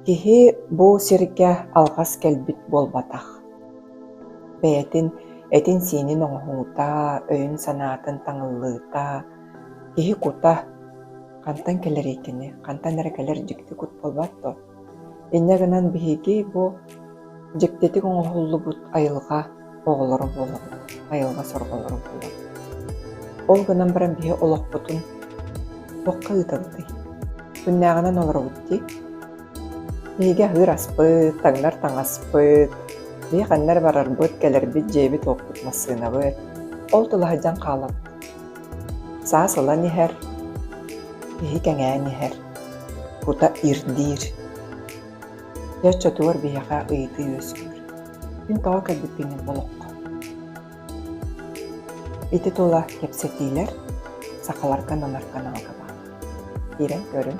Киһи бу сиргэ алҕас кэлбит буолбатах. Бэйэтин этин сиинин оҥоһуҥута, өйүн санаатын таҥыллыыта, киһи кута хантан кэлэриитини, хантан эрэ кэлэр дьикти кут болбатто. Иннэ гынан биһиги бу дьиктитик оҥоһуллубут айылҕа оҕолоро буолабыт, айылҕа сорҕолоро буолабыт. Ол гынан баран биһи олохпутун туохха ыытабытый. Күннээҕинэн олоробутти, биһигэ ыыр аспыт, таҥнар таҥаспыт, биһи ханнар барарбыт, кэлэрбит, дьиэбит уоппут массыынабыт. Ол тылаһадьаҥ хаалабыт. Саас ылан иһэр, биһи кэҥээн иһэр, кута ирдиир. Дьэ чотугар биһиэхэ ыйытыы үөскүр. Мин тоҕо кэлбиппиҥҥин болоххо. Ити тула кэпсэтиилэр сахаларга нанарга наҥагаба. Ирэн көрүн.